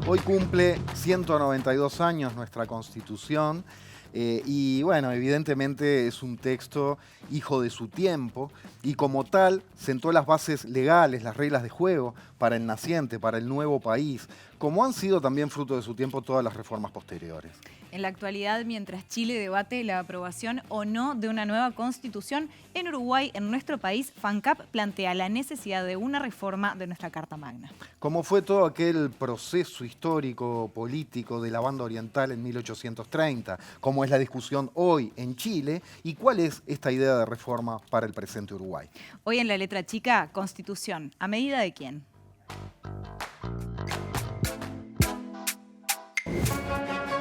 Hoy cumple 192 años nuestra Constitución y bueno, evidentemente es un texto hijo de su tiempo y como tal sentó las bases legales, las reglas de juego para el naciente, para el nuevo país, como han sido también fruto de su tiempo todas las reformas posteriores. En la actualidad, mientras Chile debate la aprobación o no de una nueva constitución, en Uruguay, en nuestro país, FANCAP plantea la necesidad de una reforma de nuestra Carta Magna. ¿Cómo fue todo aquel proceso histórico, político de la banda oriental en 1830? ¿Cómo es la discusión hoy en Chile? ¿Y cuál es esta idea de reforma para el presente Uruguay? Hoy en la letra chica, Constitución. ¿A medida de quién?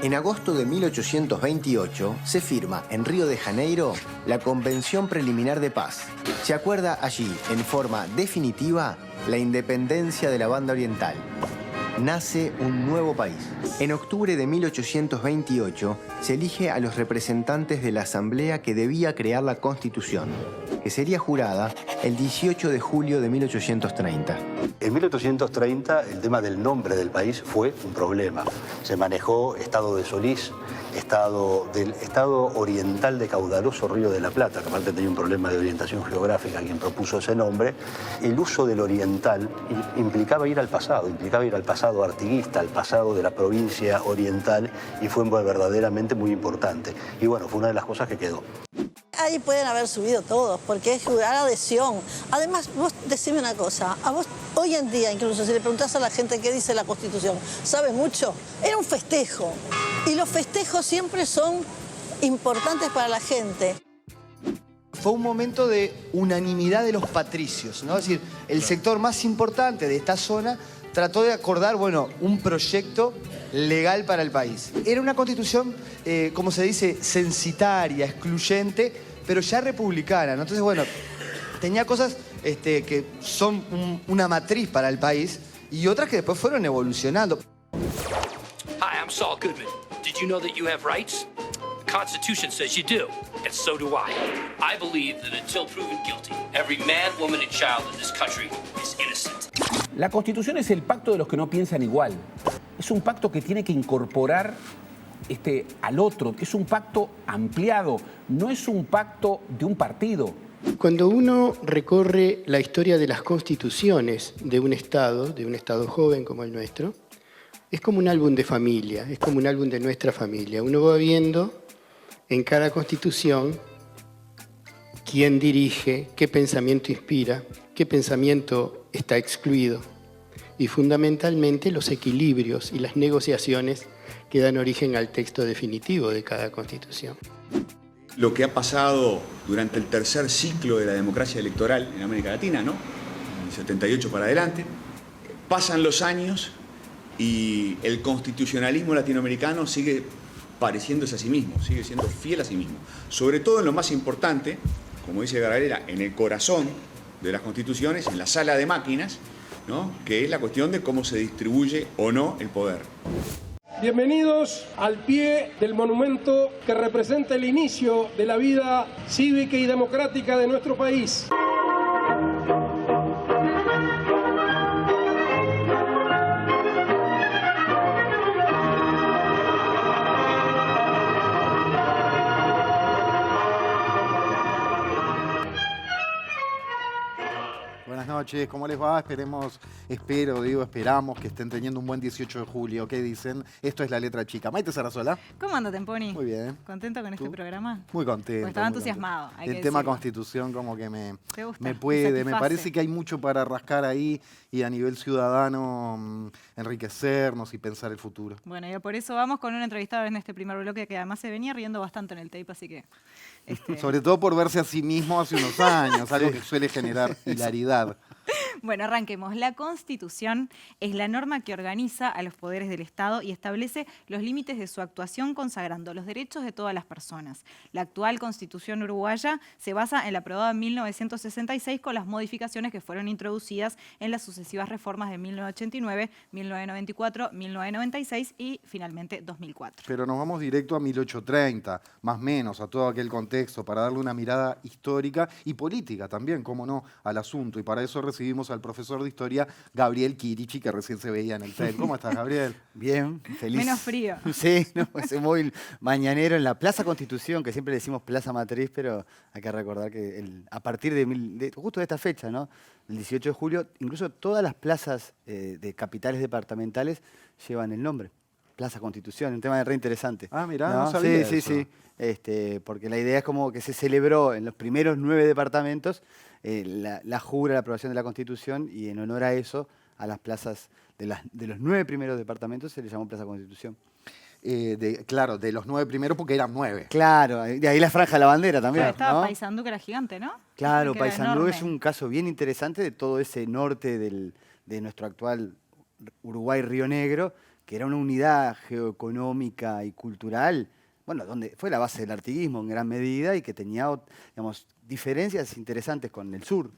En agosto de 1828 se firma en Río de Janeiro la Convención Preliminar de Paz. Se acuerda allí, en forma definitiva, la independencia de la Banda Oriental. Nace un nuevo país. En octubre de 1828 se elige a los representantes de la Asamblea que debía crear la Constitución, que sería jurada el 18 de julio de 1830. En 1830 el tema del nombre del país fue un problema. Se manejó Estado de Solís, Estado oriental de caudaloso Río de la Plata, que aparte tenía un problema de orientación geográfica quien propuso ese nombre. El uso del oriental implicaba ir al pasado artiguista, al pasado de la provincia oriental, y fue verdaderamente muy importante. Y bueno, fue una de las cosas que quedó. Ahí pueden haber subido todos, porque es jugar adhesión. Además, vos decime una cosa, a vos hoy en día, incluso si le preguntás a la gente qué dice la Constitución, ¿sabe mucho? Era un festejo, y los festejos siempre son importantes para la gente. Fue un momento de unanimidad de los patricios, ¿no? Es decir, el sector más importante de esta zona trató de acordar, bueno, un proyecto legal para el país. Era una constitución, como se dice, censitaria, excluyente, pero ya republicana, ¿no? Entonces, bueno, tenía cosas que son una matriz para el país y otras que después fueron evolucionando. Hi, I'm Saul Goodman. Did you know that you have rights? The Constitution says you do, and so do I. I believe that until proven guilty, every man, woman, and child in this country is innocent. La Constitución es el pacto de los que no piensan igual. Es un pacto que tiene que incorporar al otro. Es un pacto ampliado. No es un pacto de un partido. Cuando uno recorre la historia de las constituciones de un Estado joven como el nuestro, es como un álbum de familia, es como un álbum de nuestra familia. Uno va viendo en cada constitución quién dirige, qué pensamiento inspira, qué pensamiento está excluido. Y fundamentalmente los equilibrios y las negociaciones que dan origen al texto definitivo de cada constitución. Lo que ha pasado durante el tercer ciclo de la democracia electoral en América Latina, ¿no? En 78 para adelante, pasan los años y el constitucionalismo latinoamericano sigue pareciéndose a sí mismo, sigue siendo fiel a sí mismo. Sobre todo en lo más importante, como dice Gargalera, en el corazón de las constituciones, en la sala de máquinas, ¿no? Que es la cuestión de cómo se distribuye o no el poder. Bienvenidos al pie del monumento que representa el inicio de la vida cívica y democrática de nuestro país. Buenas noches, ¿cómo les va? Esperamos que estén teniendo un buen 18 de julio. ¿Qué dicen? Esto es La Letra Chica. Maite Sarasola. ¿Cómo anda, Temponi? Muy bien. ¿Contento con este programa? Muy contento. Pues estaba entusiasmado. El tema Constitución como que me puede, me parece que hay mucho para rascar ahí y a nivel ciudadano enriquecernos y pensar el futuro. Bueno, y por eso vamos con un entrevistado en este primer bloque que además se venía riendo bastante en el tape, así que... Sobre todo por verse a sí mismo hace unos años, algo que suele generar hilaridad. Bueno, arranquemos. La Constitución es la norma que organiza a los poderes del Estado y establece los límites de su actuación consagrando los derechos de todas las personas. La actual Constitución uruguaya se basa en la aprobada en 1966 con las modificaciones que fueron introducidas en las sucesivas reformas de 1989, 1994, 1996 y finalmente 2004. Pero nos vamos directo a 1830, más o menos, a todo aquel contexto, para darle una mirada histórica y política también, cómo no, al asunto. Y para eso recibimos al profesor de historia Gabriel Chirichi, que recién se veía en el TED. ¿Cómo estás, Gabriel? Bien, feliz. Menos frío. Sí, no, ese móvil mañanero en la Plaza Constitución, que siempre le decimos Plaza Matriz, pero hay que recordar que a partir de justo de esta fecha, ¿no? El 18 de julio, incluso todas las plazas de capitales departamentales llevan el nombre. Plaza Constitución, un tema re interesante. Ah, mirá, no sabía Sí, eso. sí, sí. Porque la idea es como que se celebró en los primeros 9 departamentos la jura, la aprobación de la Constitución, y en honor a eso, a las plazas de los 9 primeros departamentos se les llamó Plaza Constitución. Claro, de los 9 primeros porque eran 9. Claro, de ahí la franja de la bandera también. Claro, estaba ¿no? Paysandú, que era gigante, ¿no? Claro, Que era Paysandú enorme. es un caso bien interesante de todo ese norte de nuestro actual Uruguay-Río Negro, que era una unidad geoeconómica y cultural, bueno, donde fue la base del artiguismo en gran medida y que tenía, digamos, diferencias interesantes con el sur.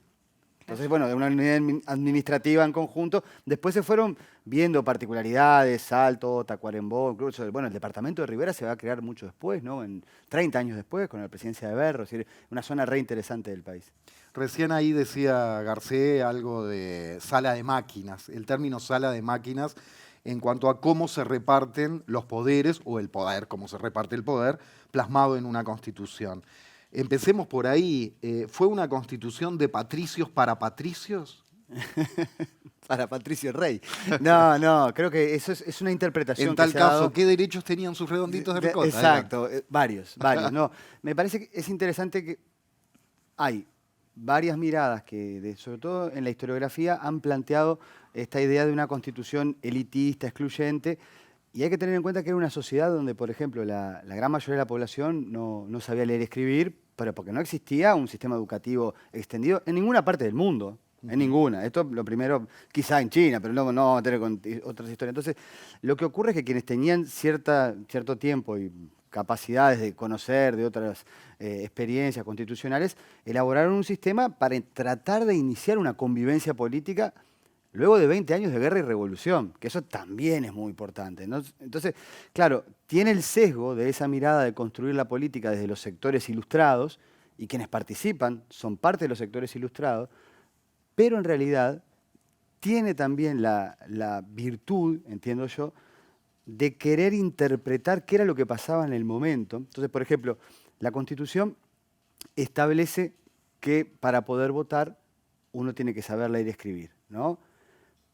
Entonces, bueno, de una unidad administrativa en conjunto. Después se fueron viendo particularidades, Salto, Tacuarembó, incluso, bueno, el departamento de Rivera se va a crear mucho después, ¿no? 30 años después, con la presidencia de Berro, es decir, una zona re interesante del país. Recién ahí decía Garcés algo de sala de máquinas, el término sala de máquinas en cuanto a cómo se reparten los poderes, o el poder, cómo se reparte el poder, plasmado en una constitución. Empecemos por ahí. ¿Fue una constitución de patricios para patricios? Para Patricio Rey. No, creo que eso es una interpretación. En tal que se ha caso, dado. ¿qué derechos tenían sus redonditos de ricota? Exacto, varios. No, me parece que es interesante que hay varias miradas que, sobre todo en la historiografía, han planteado esta idea de una constitución elitista, excluyente, y hay que tener en cuenta que era una sociedad donde, por ejemplo, la gran mayoría de la población no sabía leer y escribir, pero porque no existía un sistema educativo extendido en ninguna parte del mundo. En ninguna. Esto lo primero, quizá en China, pero no vamos a tener otras historias. Entonces, lo que ocurre es que quienes tenían cierto tiempo y capacidades de conocer de otras experiencias constitucionales, elaboraron un sistema para tratar de iniciar una convivencia política luego de 20 años de guerra y revolución, que eso también es muy importante, ¿no? Entonces, claro, tiene el sesgo de esa mirada de construir la política desde los sectores ilustrados, y quienes participan son parte de los sectores ilustrados, pero en realidad tiene también la virtud, entiendo yo, de querer interpretar qué era lo que pasaba en el momento. Entonces, por ejemplo, la Constitución establece que para poder votar uno tiene que saber leer y escribir, ¿no?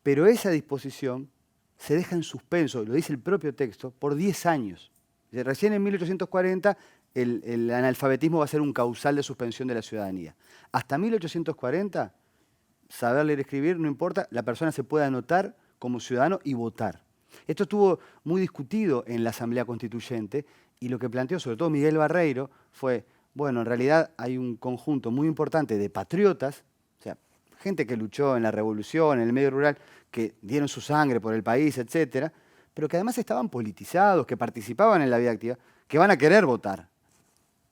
Pero esa disposición se deja en suspenso, lo dice el propio texto, por 10 años. Recién en 1840 el analfabetismo va a ser un causal de suspensión de la ciudadanía. Hasta 1840, saber leer y escribir, no importa, la persona se puede anotar como ciudadano y votar. Esto estuvo muy discutido en la Asamblea Constituyente, y lo que planteó sobre todo Miguel Barreiro fue, bueno, en realidad hay un conjunto muy importante de patriotas, o sea, gente que luchó en la revolución, en el medio rural, que dieron su sangre por el país, etcétera, pero que además estaban politizados, que participaban en la vida activa, que van a querer votar.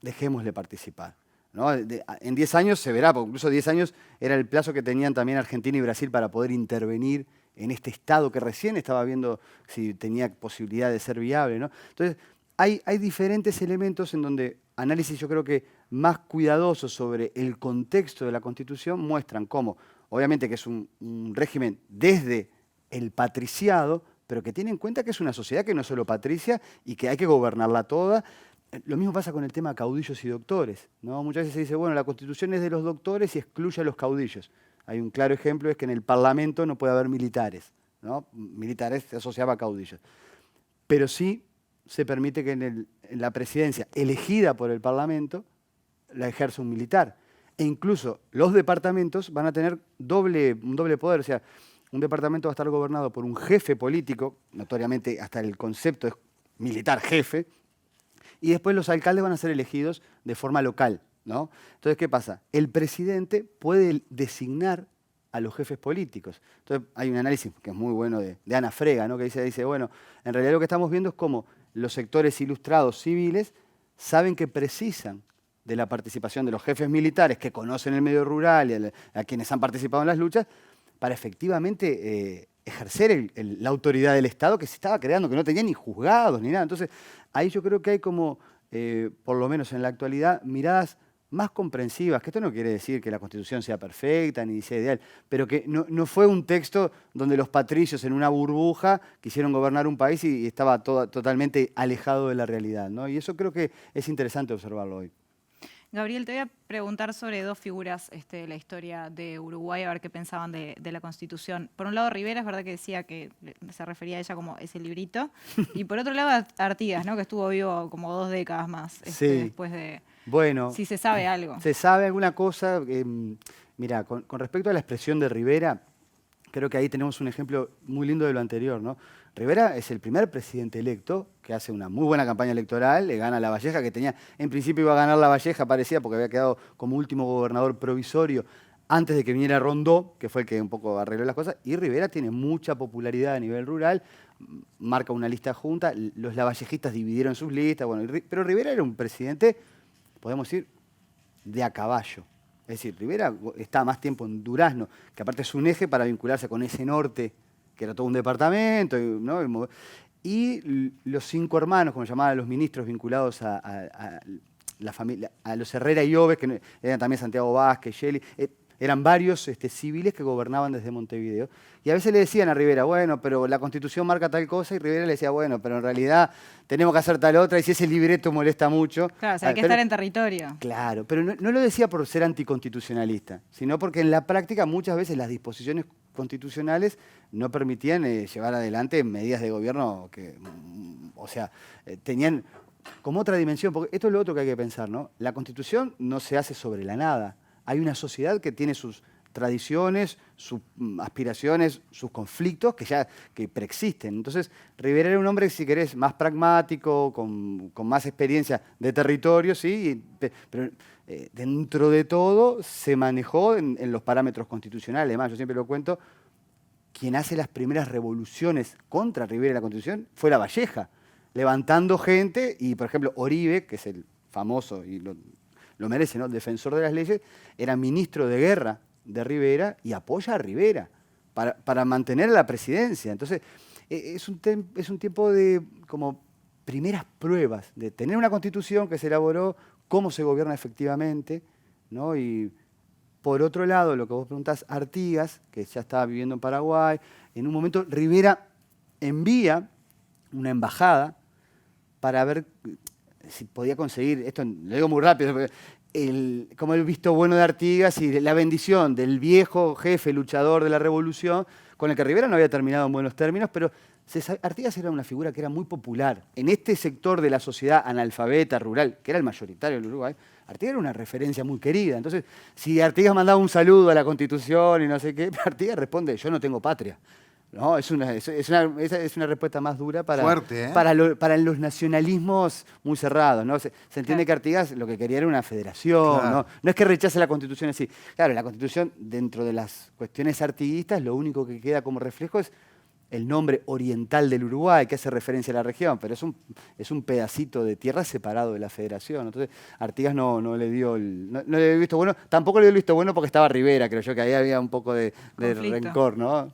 Dejémosle participar, ¿no? En 10 años se verá, porque incluso 10 años era el plazo que tenían también Argentina y Brasil para poder intervenir en este Estado que recién estaba viendo si tenía posibilidad de ser viable, ¿no? Entonces, hay diferentes elementos en donde análisis, yo creo que más cuidadosos sobre el contexto de la Constitución, muestran cómo, obviamente que es un régimen desde el patriciado, pero que tiene en cuenta que es una sociedad que no es solo patricia y que hay que gobernarla toda. Lo mismo pasa con el tema caudillos y doctores, ¿no? Muchas veces se dice, bueno, la Constitución es de los doctores y excluye a los caudillos. Hay un claro ejemplo, es que en el Parlamento no puede haber militares, ¿no? Militares se asociaba a caudillos. Pero sí se permite que en la presidencia elegida por el Parlamento la ejerza un militar. E incluso los departamentos van a tener un doble poder. O sea, un departamento va a estar gobernado por un jefe político, notoriamente hasta el concepto es militar jefe, y después los alcaldes van a ser elegidos de forma local, ¿no? Entonces, ¿qué pasa? El presidente puede designar a los jefes políticos. Entonces, hay un análisis que es muy bueno de Ana Frega, ¿no? Que dice, bueno, en realidad lo que estamos viendo es cómo los sectores ilustrados civiles saben que precisan de la participación de los jefes militares que conocen el medio rural y a quienes han participado en las luchas para efectivamente ejercer la autoridad del Estado que se estaba creando, que no tenía ni juzgados ni nada. Entonces, ahí yo creo que hay como, por lo menos en la actualidad, miradas más comprensivas, que esto no quiere decir que la Constitución sea perfecta ni sea ideal, pero que no fue un texto donde los patricios en una burbuja quisieron gobernar un país y estaba totalmente alejado de la realidad, ¿no? Y eso creo que es interesante observarlo hoy. Gabriel, te voy a preguntar sobre dos figuras de la historia de Uruguay, a ver qué pensaban de la Constitución. Por un lado, Rivera, es verdad que decía que se refería a ella como ese librito. Y por otro lado, Artigas, ¿no? Que estuvo vivo como 2 décadas más Sí. después de... Bueno, Si se sabe algo. se sabe alguna cosa. Mira, con respecto a la expresión de Rivera, creo que ahí tenemos un ejemplo muy lindo de lo anterior, ¿no? Rivera es el primer presidente electo que hace una muy buena campaña electoral, le gana a Lavalleja, que tenía, en principio iba a ganar Lavalleja, parecía, porque había quedado como último gobernador provisorio antes de que viniera Rondó, que fue el que un poco arregló las cosas, y Rivera tiene mucha popularidad a nivel rural, marca una lista junta, los lavallejistas dividieron sus listas, bueno, pero Rivera era un presidente, podemos decir, de a caballo. Es decir, Rivera está más tiempo en Durazno, que aparte es un eje para vincularse con ese norte, que era todo un departamento, ¿no? Y los 5 hermanos, como llamaban a los ministros vinculados a la familia, a los Herrera y Oves, que eran también Santiago Vázquez, Shelley, eran varios civiles que gobernaban desde Montevideo. Y a veces le decían a Rivera, bueno, pero la Constitución marca tal cosa, y Rivera le decía, bueno, pero en realidad tenemos que hacer tal otra, y si ese libreto molesta mucho... Claro, o sea, hay que estar en territorio. Claro, pero no lo decía por ser anticonstitucionalista, sino porque en la práctica muchas veces las disposiciones constitucionales no permitían llevar adelante medidas de gobierno que, o sea, tenían como otra dimensión, porque esto es lo otro que hay que pensar, ¿no? La Constitución no se hace sobre la nada. Hay una sociedad que tiene sus tradiciones, sus aspiraciones, sus conflictos que preexisten. Entonces, Rivera era un hombre, si querés, más pragmático, con más experiencia de territorio, sí, pero dentro de todo se manejó en los parámetros constitucionales. Además, yo siempre lo cuento, quien hace las primeras revoluciones contra Rivera y la Constitución fue Lavalleja, levantando gente, y por ejemplo Oribe, que es el famoso, y lo merece, ¿no?, defensor de las leyes, era ministro de guerra de Rivera y apoya a Rivera para mantener la presidencia. Entonces, es un tiempo de como primeras pruebas de tener una Constitución que se elaboró, cómo se gobierna efectivamente, ¿no? Y por otro lado, lo que vos preguntás, Artigas, que ya estaba viviendo en Paraguay, en un momento Rivera envía una embajada para ver si podía conseguir, esto lo digo muy rápido, como el visto bueno de Artigas y la bendición del viejo jefe luchador de la revolución, con el que Rivera no había terminado en buenos términos, pero Artigas era una figura que era muy popular. En este sector de la sociedad analfabeta, rural, que era el mayoritario del Uruguay, Artigas era una referencia muy querida. Entonces, si Artigas mandaba un saludo a la Constitución y no sé qué, Artigas responde, yo no tengo patria. No, es una respuesta más dura Fuerte, ¿eh? para los nacionalismos muy cerrados, ¿no? Se entiende que Artigas lo que quería era una federación, Claro. no es que rechace la Constitución así. Claro, la Constitución, dentro de las cuestiones artiguistas, lo único que queda como reflejo es el nombre oriental del Uruguay, que hace referencia a la región, pero es un pedacito de tierra separado de la federación. Entonces, Artigas no le dio no le dio el visto bueno, tampoco le dio el visto bueno porque estaba Rivera, creo yo, que ahí había un poco de rencor, ¿no?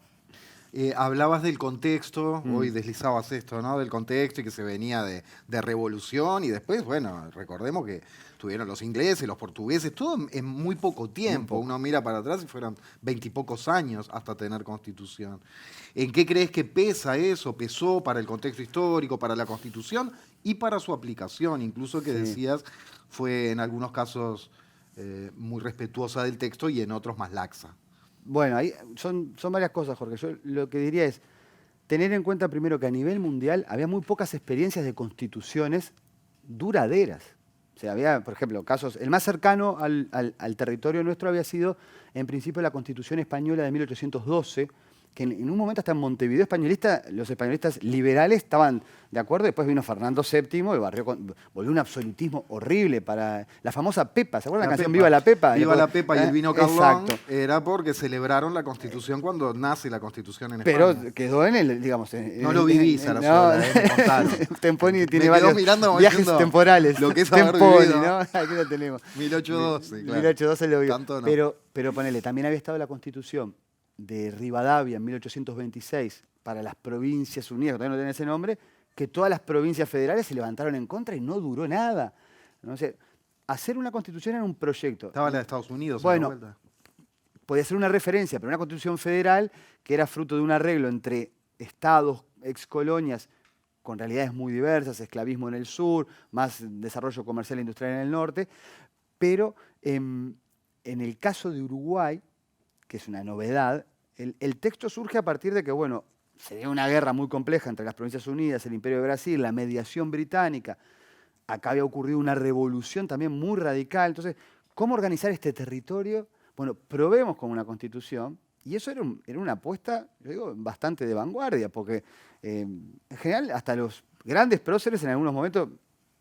Hablabas del contexto, hoy deslizabas esto, ¿no? Del contexto y que se venía de revolución y después, bueno, recordemos que tuvieron los ingleses, los portugueses, todo en muy poco tiempo. Uno mira para atrás y fueron 20 y pocos años hasta tener constitución. ¿En qué crees que pesa eso? ¿Pesó para el contexto histórico, para la constitución y para su aplicación? Incluso que decías, fue en algunos casos muy respetuosa del texto y en otros más laxa. Bueno, ahí son varias cosas, Jorge. Yo lo que diría es tener en cuenta primero que a nivel mundial había muy pocas experiencias de constituciones duraderas. O sea, había, por ejemplo, casos... El más cercano al territorio nuestro había sido, en principio, la Constitución Española de 1812, que en un momento hasta en Montevideo los españolistas liberales estaban de acuerdo, después vino Fernando VII y volvió un absolutismo horrible para la famosa Pepa, ¿se acuerdan la canción Pepa. Viva la Pepa? Viva la Pepa y el vino Carlón. Exacto. Era porque celebraron la Constitución cuando nace la Constitución en Pero España. quedó en el, digamos... No lo viví, Sarasola, me contaron. Temponi tiene Me quedó varios mirando viajes diciendo temporales. lo que es haber Temponi, vivido. ¿no? Aquí lo tenemos. 1812, claro. 1812 lo vivió. Tanto no. Pero ponele, también había estado la Constitución de Rivadavia en 1826 para las Provincias Unidas, que todavía no tienen ese nombre, que todas las provincias federales se levantaron en contra y no duró nada. ¿No? O sea, hacer una constitución era un proyecto. Estaba la de Estados Unidos. Bueno, en la vuelta. podía ser una referencia, pero una constitución federal que era fruto de un arreglo entre estados, excolonias, con realidades muy diversas, esclavismo en el sur, más desarrollo comercial e industrial en el norte, pero en el caso de Uruguay, que es una novedad, el texto surge a partir de que, bueno, se dio una guerra muy compleja entre las Provincias Unidas, el Imperio de Brasil, la mediación británica. Acá había ocurrido una revolución también muy radical. Entonces, ¿cómo organizar este territorio? Bueno, probemos con una constitución. Y eso era una apuesta, yo digo, bastante de vanguardia, porque en general hasta los grandes próceres en algunos momentos,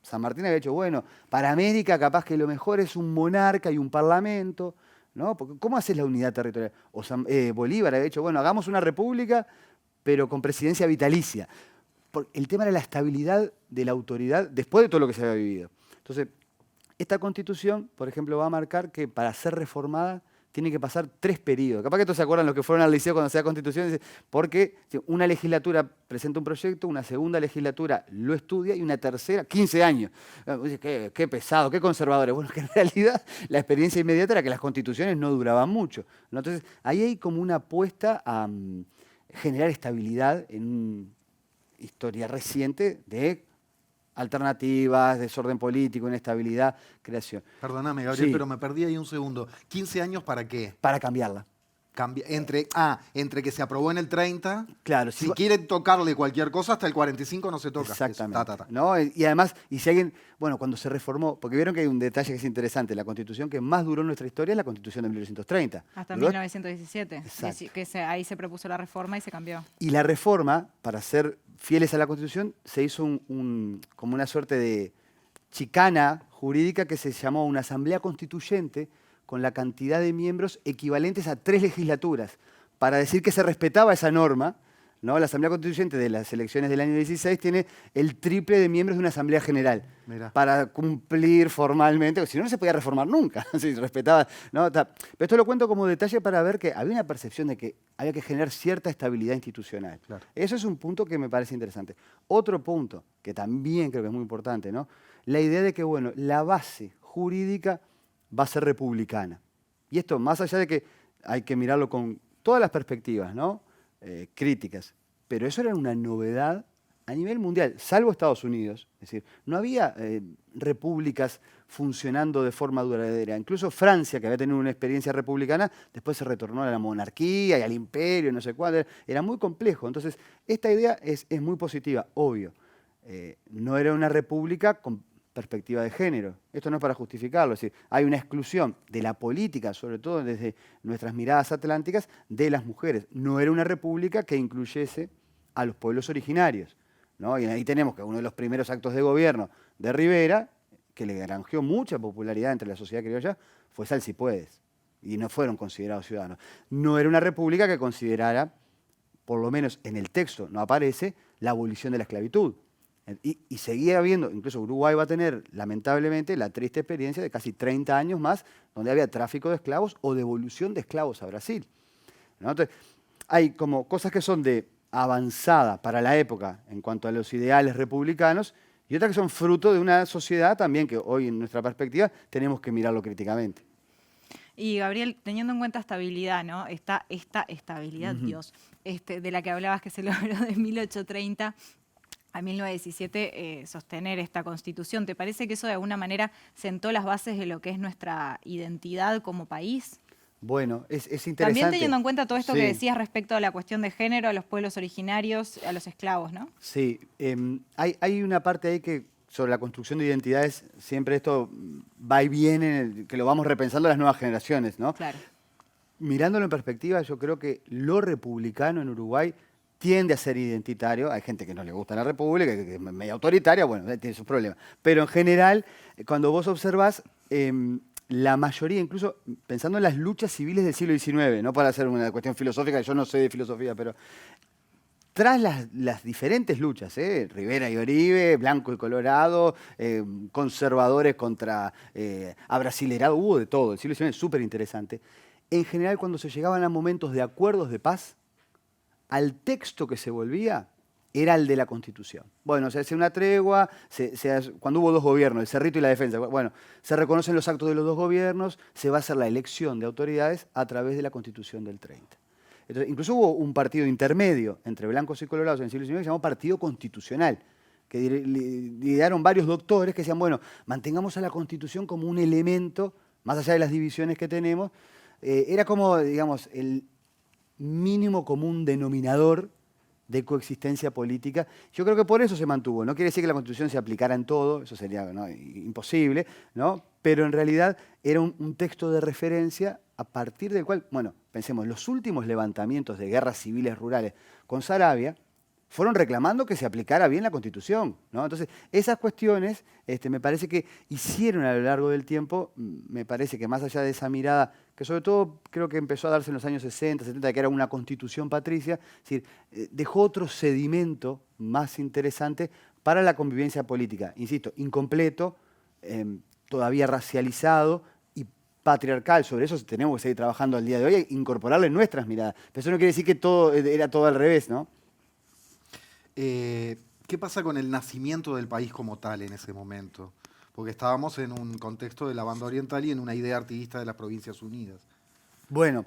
San Martín había dicho, bueno, para América capaz que lo mejor es un monarca y un parlamento, ¿no? Porque ¿cómo haces la unidad territorial? O Bolívar había dicho, bueno, hagamos una república, pero con presidencia vitalicia. El tema era la estabilidad de la autoridad después de todo lo que se había vivido. Entonces, esta constitución, por ejemplo, va a marcar que para ser reformada tiene que pasar 3 periodos. Capaz que todos se acuerdan los que fueron al liceo cuando se da constitución, porque una legislatura presenta un proyecto, una segunda legislatura lo estudia y una tercera, 15 años. Qué pesado, qué conservadores. Bueno, que en realidad la experiencia inmediata era que las constituciones no duraban mucho, ¿no? Entonces, ahí hay como una apuesta a generar estabilidad en una historia reciente de alternativas, desorden político, inestabilidad, creación. Perdóname, Gabriel, Sí. pero me perdí ahí un segundo. ¿15 años para qué? Para cambiarla. Entre que se aprobó en el 30, Claro, si quieren tocarle cualquier cosa, hasta el 45 no se toca. Exactamente. Eso, ta. ¿No? Y además, y si alguien, bueno, cuando se reformó, porque vieron que hay un detalle que es interesante, la constitución que más duró en nuestra historia es la constitución de 1830. Hasta Duró- 1917, Exacto. ahí se propuso la reforma y se cambió. Y la reforma, para ser fieles a la Constitución, se hizo como una suerte de chicana jurídica que se llamó una asamblea constituyente con la cantidad de miembros equivalentes a 3 legislaturas, para decir que se respetaba esa norma, ¿no? La asamblea constituyente de las elecciones del año 16 tiene el triple de miembros de una asamblea general, Mirá. para cumplir formalmente, porque si no, no se podía reformar nunca, si se respetaba, ¿no? Pero esto lo cuento como detalle para ver que había una percepción de que había que generar cierta estabilidad institucional. Claro. Eso es un punto que me parece interesante. Otro punto, que también creo que es muy importante, ¿no? La idea de que, bueno, la base jurídica va a ser republicana. Y esto, más allá de que hay que mirarlo con todas las perspectivas, ¿no? Críticas, pero eso era una novedad a nivel mundial, salvo Estados Unidos. Es decir, no había repúblicas funcionando de forma duradera. Incluso Francia, que había tenido una experiencia republicana, después se retornó a la monarquía y al imperio, no sé cuál. Era muy complejo. Entonces, esta idea es muy positiva, obvio. No era una república con perspectiva de género. Esto no es para justificarlo. Es decir, hay una exclusión de la política, sobre todo desde nuestras miradas atlánticas, de las mujeres. No era una república que incluyese a los pueblos originarios, ¿no? Y ahí tenemos que uno de los primeros actos de gobierno de Rivera, que le granjeó mucha popularidad entre la sociedad criolla, fue Sal si puedes. Y no fueron considerados ciudadanos. No era una república que considerara, por lo menos en el texto no aparece, la abolición de la esclavitud. Y seguía habiendo, incluso Uruguay va a tener, lamentablemente, la triste experiencia de casi 30 años más, donde había tráfico de esclavos o devolución de esclavos a Brasil, ¿no? Entonces, hay como cosas que son de avanzada para la época en cuanto a los ideales republicanos, y otras que son fruto de una sociedad también que hoy, en nuestra perspectiva, tenemos que mirarlo críticamente. Y Gabriel, teniendo en cuenta estabilidad, ¿no? Esta estabilidad, Dios, de la que hablabas que se logró de 1830 a 1917 sostener esta constitución. ¿Te parece que eso de alguna manera sentó las bases de lo que es nuestra identidad como país? Bueno, es interesante. También teniendo en cuenta todo esto Sí. que decías respecto a la cuestión de género, a los pueblos originarios, a los esclavos, ¿no? Sí, hay una parte ahí que sobre la construcción de identidades, siempre esto va y viene, que lo vamos repensando las nuevas generaciones, ¿no? Claro. Mirándolo en perspectiva, yo creo que lo republicano en Uruguay tiende a ser identitario. Hay gente que no le gusta la república, que es medio autoritaria, bueno, tiene sus problemas. Pero en general, cuando vos observás, la mayoría, incluso pensando en las luchas civiles del siglo XIX, no para hacer una cuestión filosófica, yo no sé de filosofía, pero tras las diferentes luchas, Rivera y Oribe, blanco y colorado, conservadores contra abrasilerado, hubo de todo. El siglo XIX es súper interesante. En general, cuando se llegaban a momentos de acuerdos de paz, al texto que se volvía era el de la Constitución. Bueno, se hace una tregua, cuando hubo dos gobiernos, el Cerrito y la Defensa, bueno, se reconocen los actos de los dos gobiernos, se va a hacer la elección de autoridades a través de la Constitución del 30. Entonces, incluso hubo un partido intermedio entre blancos y colorados en el siglo XIX que se llamó Partido Constitucional, que lideraron varios doctores que decían, bueno, mantengamos a la Constitución como un elemento, más allá de las divisiones que tenemos, era como, digamos, el mínimo común denominador de coexistencia política. Yo creo que por eso se mantuvo. No quiere decir que la Constitución se aplicara en todo, eso sería, ¿no?, imposible, ¿no? Pero en realidad era un texto de referencia a partir del cual, bueno, pensemos, los últimos levantamientos de guerras civiles rurales con Saravia fueron reclamando que se aplicara bien la Constitución, ¿no? Entonces, esas cuestiones me parece que hicieron a lo largo del tiempo, me parece que más allá de esa mirada, que sobre todo creo que empezó a darse en los años 60, 70, que era una constitución patricia, es decir, dejó otro sedimento más interesante para la convivencia política. Insisto, incompleto, todavía racializado y patriarcal. Sobre eso tenemos que seguir trabajando al día de hoy e incorporarle nuestras miradas. Pero eso no quiere decir que todo era todo al revés, ¿no? ¿Qué pasa con el nacimiento del país como tal en ese momento? Porque estábamos en un contexto de la banda oriental y en una idea artiguista de las Provincias Unidas. Bueno,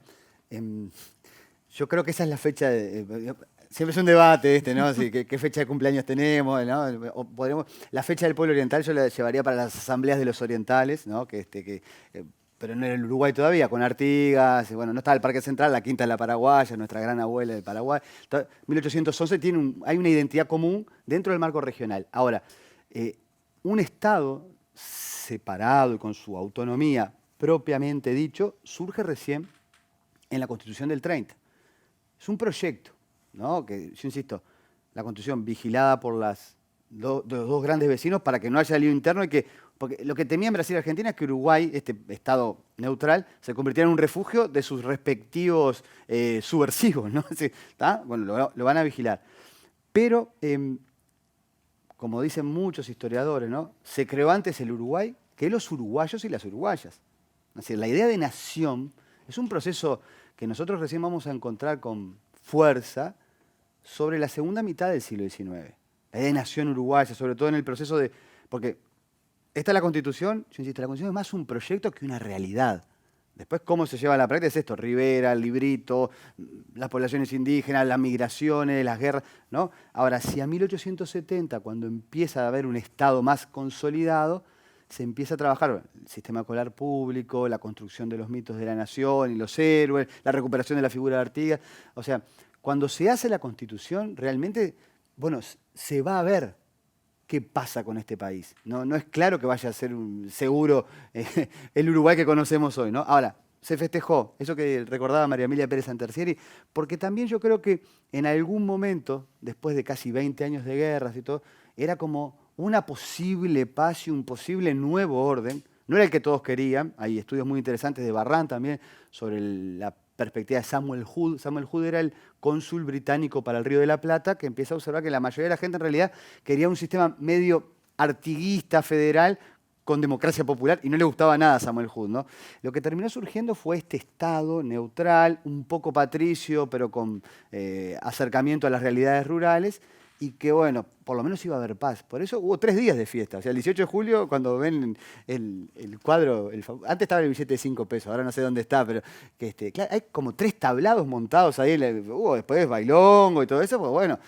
yo creo que esa es la fecha siempre es un debate, ¿no? Sí, ¿qué fecha de cumpleaños tenemos, ¿no? O la fecha del pueblo oriental yo la llevaría para las asambleas de los orientales, ¿no? Pero no era el Uruguay todavía, con Artigas, bueno, no estaba el Parque Central, la Quinta de la Paraguaya, nuestra gran abuela del Paraguay. 1811 hay una identidad común dentro del marco regional. Ahora, un Estado separado y con su autonomía propiamente dicho, surge recién en la Constitución del 30. Es un proyecto, ¿no? Que, yo insisto, la Constitución vigilada por los dos grandes vecinos para que no haya lío interno y porque lo que temían Brasil y Argentina es que Uruguay, este Estado neutral, se convirtiera en un refugio de sus respectivos subversivos, ¿no? Sí, ¿tá? Bueno, lo van a vigilar. Pero, como dicen muchos historiadores, ¿no?, se creó antes el Uruguay que los uruguayos y las uruguayas. Es decir, la idea de nación es un proceso que nosotros recién vamos a encontrar con fuerza sobre la segunda mitad del siglo XIX. La idea de nación uruguaya, sobre todo en el proceso de... Porque esta es la Constitución, yo insisto, la Constitución es más un proyecto que una realidad. Después, cómo se lleva a la práctica es esto: Rivera, el librito, las poblaciones indígenas, las migraciones, las guerras, ¿no? Ahora, si a 1870, cuando empieza a haber un Estado más consolidado, se empieza a trabajar el sistema escolar público, la construcción de los mitos de la nación y los héroes, la recuperación de la figura de Artigas. O sea, cuando se hace la Constitución, realmente, bueno, se va a ver qué pasa con este país. No es claro que vaya a ser seguro el Uruguay que conocemos hoy, ¿no? Ahora, se festejó, eso que recordaba María Emilia Pérez Santercieri, porque también yo creo que en algún momento, después de casi 20 años de guerras y todo, era como una posible paz y un posible nuevo orden. No era el que todos querían, hay estudios muy interesantes de Barran también sobre la perspectiva de Samuel Hood. Samuel Hood era el cónsul británico para el Río de la Plata, que empieza a observar que la mayoría de la gente en realidad quería un sistema medio artiguista, federal, con democracia popular, y no le gustaba nada a Samuel Hood, ¿no? Lo que terminó surgiendo fue este Estado neutral, un poco patricio, pero con acercamiento a las realidades rurales, y que, bueno, por lo menos iba a haber paz. Por eso hubo 3 días de fiesta. O sea, el 18 de julio, cuando ven el cuadro, antes estaba el billete de 5 pesos, ahora no sé dónde está, pero claro, hay como 3 tablados montados ahí, después bailongo y todo eso, pues bueno,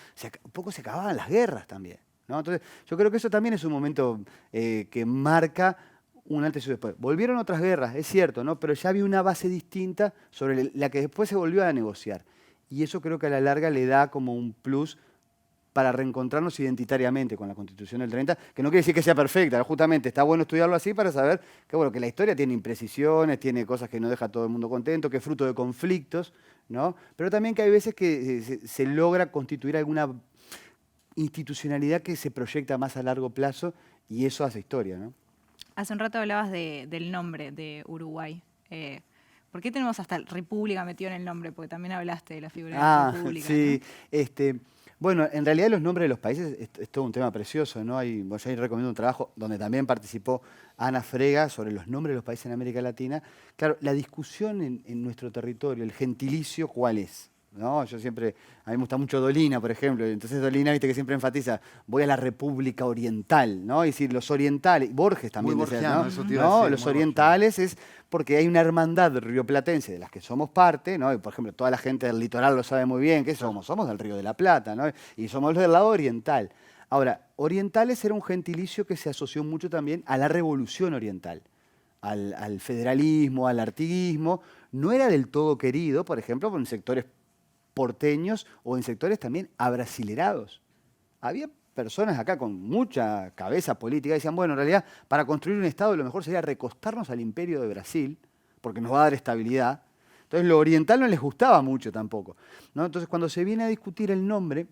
un poco se acababan las guerras también, ¿no? Entonces, yo creo que eso también es un momento que marca un antes y un después. Volvieron otras guerras, es cierto, ¿no? Pero ya había una base distinta sobre la que después se volvió a negociar. Y eso creo que a la larga le da como un plus para reencontrarnos identitariamente con la Constitución del 30, que no quiere decir que sea perfecta, justamente está bueno estudiarlo así para saber que, bueno, que la historia tiene imprecisiones, tiene cosas que no deja a todo el mundo contento, que es fruto de conflictos, ¿no? Pero también que hay veces que se logra constituir alguna institucionalidad que se proyecta más a largo plazo y eso hace historia, ¿no? Hace un rato hablabas del nombre de Uruguay. ¿Por qué tenemos hasta República metido en el nombre? Porque también hablaste de la figura de la República. Sí, ¿no? Bueno, en realidad los nombres de los países es todo un tema precioso, ¿no? Yo ahí recomiendo un trabajo donde también participó Ana Frega sobre los nombres de los países en América Latina. Claro, la discusión en nuestro territorio, el gentilicio, ¿cuál es? ¿no? Yo siempre, a mí me gusta mucho Dolina, por ejemplo, entonces Dolina, viste que siempre enfatiza, voy a la República Oriental, ¿no? Y decir, los orientales, Borges también Muy decía, borgiano, ¿no? eso te iba a No, decir, los muy orientales es porque hay una hermandad rioplatense de las que somos parte, ¿no? Y, por ejemplo, toda la gente del litoral lo sabe muy bien, ¿qué somos? Somos del Río de la Plata, ¿no? Y somos los del lado oriental. Ahora, orientales era un gentilicio que se asoció mucho también a la Revolución Oriental, al federalismo, al artiguismo. No era del todo querido, por ejemplo, en sectores porteños o en sectores también abrasilerados. Había personas acá con mucha cabeza política que decían, bueno, en realidad, para construir un Estado lo mejor sería recostarnos al imperio de Brasil, porque nos va a dar estabilidad. Entonces, lo oriental no les gustaba mucho tampoco, ¿no? Entonces, cuando se viene a discutir el nombre,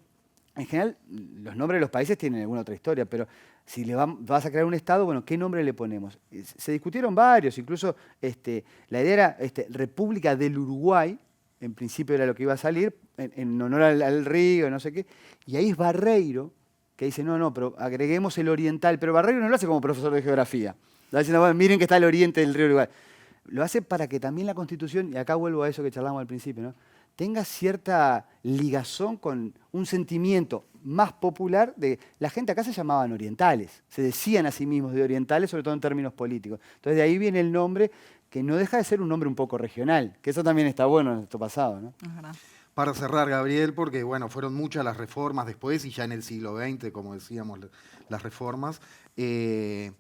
en general, los nombres de los países tienen alguna otra historia, pero si vas a crear un Estado, bueno, ¿qué nombre le ponemos? Se discutieron varios, incluso la idea era República del Uruguay, en principio era lo que iba a salir, en honor al río, no sé qué, y ahí es Barreiro, que dice, no, pero agreguemos el oriental, pero Barreiro no lo hace como profesor de geografía, lo hace diciendo, bueno, miren que está el oriente del río Uruguay. Lo hace para que también la Constitución, y acá vuelvo a eso que charlamos al principio, ¿no?, tenga cierta ligazón con un sentimiento más popular de... La gente acá se llamaban orientales, se decían a sí mismos de orientales, sobre todo en términos políticos. Entonces de ahí viene el nombre, que no deja de ser un nombre un poco regional, que eso también está bueno en nuestro pasado, ¿no? Es verdad. Para cerrar, Gabriel, porque bueno, fueron muchas las reformas después y ya en el siglo XX, como decíamos, las reformas. ¿Qué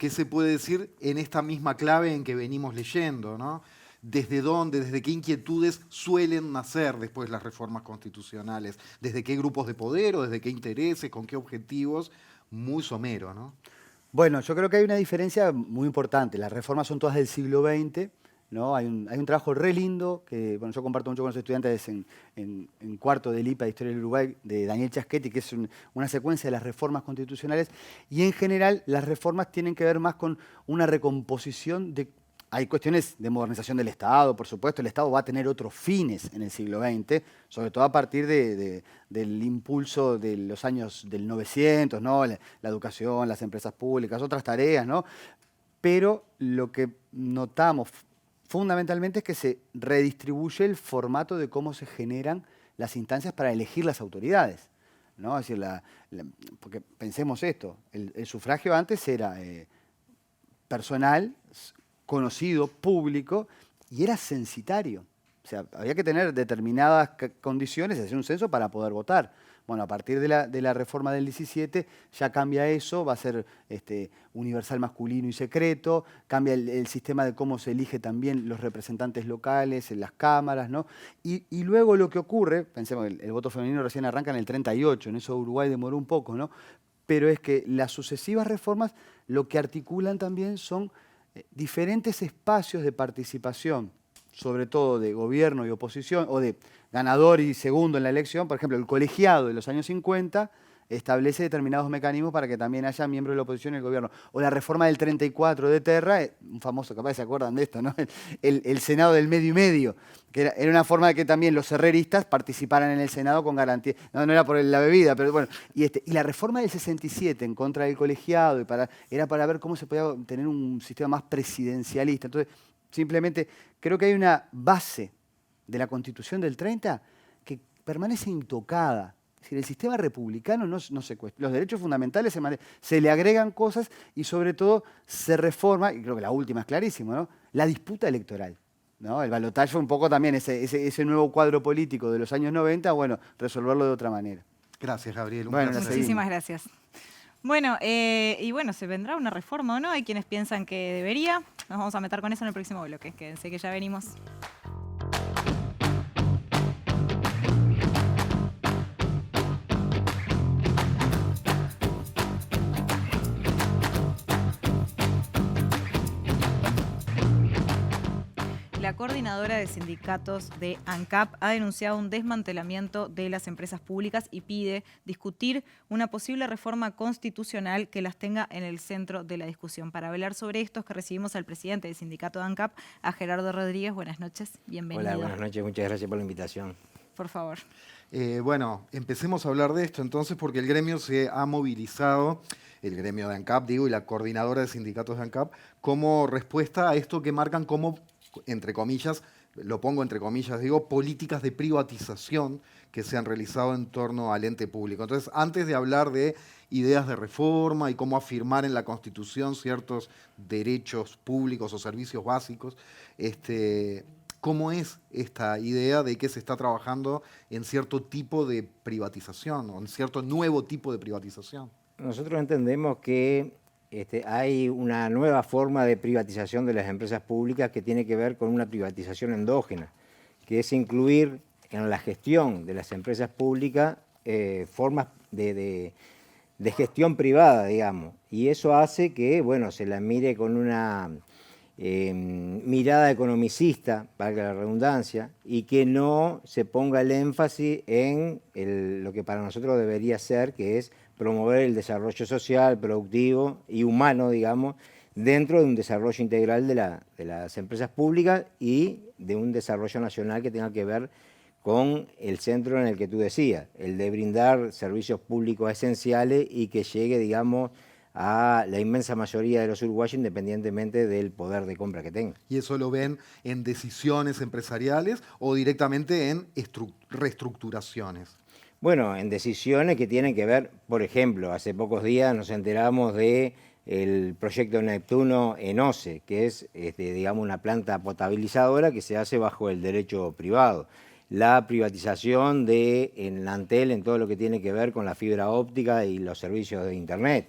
se puede decir en esta misma clave en que venimos leyendo, ¿no? ¿Desde dónde, desde qué inquietudes suelen nacer después las reformas constitucionales? ¿Desde qué grupos de poder o desde qué intereses, con qué objetivos? Muy somero, ¿no? Bueno, yo creo que hay una diferencia muy importante. Las reformas son todas del siglo XX, ¿no? Hay un trabajo re lindo que bueno, yo comparto mucho con los estudiantes en cuarto del IPA de Historia del Uruguay, de Daniel Chaschetti, que es una secuencia de las reformas constitucionales. Y en general las reformas tienen que ver más con una recomposición de... Hay cuestiones de modernización del Estado, por supuesto. El Estado va a tener otros fines en el siglo XX, sobre todo a partir del impulso de los años del 900, ¿no? La educación, las empresas públicas, otras tareas, ¿no? Pero lo que notamos fundamentalmente es que se redistribuye el formato de cómo se generan las instancias para elegir las autoridades, ¿no? Es decir, porque pensemos esto, el sufragio antes era personal, conocido, público, y era censitario. O sea, había que tener determinadas condiciones, hacer un censo para poder votar. Bueno, a partir de la reforma del 17 ya cambia eso, va a ser universal masculino y secreto, cambia el sistema de cómo se elige también los representantes locales en las cámaras, ¿no? Y luego lo que ocurre, pensemos, el voto femenino recién arranca en el 38, en eso Uruguay demoró un poco, ¿no? Pero es que las sucesivas reformas lo que articulan también son diferentes espacios de participación, sobre todo de gobierno y oposición, o de ganador y segundo en la elección. Por ejemplo, el colegiado de los años 50 establece determinados mecanismos para que también haya miembros de la oposición en el gobierno. O la reforma del 34 de Terra, un famoso, capaz se acuerdan de esto, ¿no? El Senado del medio y medio, que era una forma de que también los herreristas participaran en el Senado con garantía. No era por la bebida, pero bueno. Y la reforma del 67 en contra del colegiado, era para ver cómo se podía tener un sistema más presidencialista. Entonces, simplemente creo que hay una base de la Constitución del 30 que permanece intocada. Es decir, el sistema republicano no se cuestiona. Los derechos fundamentales se le agregan cosas y sobre todo se reforma, y creo que la última es clarísimo, ¿no?, la disputa electoral, ¿no? El balotaje fue un poco también ese nuevo cuadro político de los años 90, bueno, resolverlo de otra manera. Gracias, Gabriel. Bueno, muchísimas gracias. Bueno, y bueno, ¿se vendrá una reforma o no? Hay quienes piensan que debería. Nos vamos a meter con eso en el próximo bloque. Quédense que ya venimos. La coordinadora de sindicatos de ANCAP ha denunciado un desmantelamiento de las empresas públicas y pide discutir una posible reforma constitucional que las tenga en el centro de la discusión. Para hablar sobre esto es que recibimos al presidente del sindicato de ANCAP, a Gerardo Rodríguez. Buenas noches, bienvenido. Hola, buenas noches, muchas gracias por la invitación. Por favor. Bueno, empecemos a hablar de esto entonces porque el gremio se ha movilizado, el gremio de ANCAP, digo, y la coordinadora de sindicatos de ANCAP, como respuesta a esto que marcan como, entre comillas, lo pongo entre comillas, digo, políticas de privatización que se han realizado en torno al ente público. Entonces, antes de hablar de ideas de reforma y cómo afirmar en la Constitución ciertos derechos públicos o servicios básicos, ¿cómo es esta idea de que se está trabajando en cierto tipo de privatización o en cierto nuevo tipo de privatización? Nosotros entendemos que hay una nueva forma de privatización de las empresas públicas que tiene que ver con una privatización endógena, que es incluir en la gestión de las empresas públicas formas de gestión privada, digamos. Y eso hace que, bueno, se la mire con una mirada economicista, valga la redundancia, y que no se ponga el énfasis en lo que para nosotros debería ser, que es promover el desarrollo social, productivo y humano, digamos, dentro de un desarrollo integral de las empresas públicas y de un desarrollo nacional que tenga que ver con el centro en el que tú decías, el de brindar servicios públicos esenciales y que llegue, digamos, a la inmensa mayoría de los uruguayos independientemente del poder de compra que tenga. ¿Y eso lo ven en decisiones empresariales o directamente en reestructuraciones? Bueno, en decisiones que tienen que ver, por ejemplo, hace pocos días nos enteramos del proyecto Neptuno en OCE, que es, digamos, una planta potabilizadora que se hace bajo el derecho privado. La privatización en Antel en todo lo que tiene que ver con la fibra óptica y los servicios de Internet.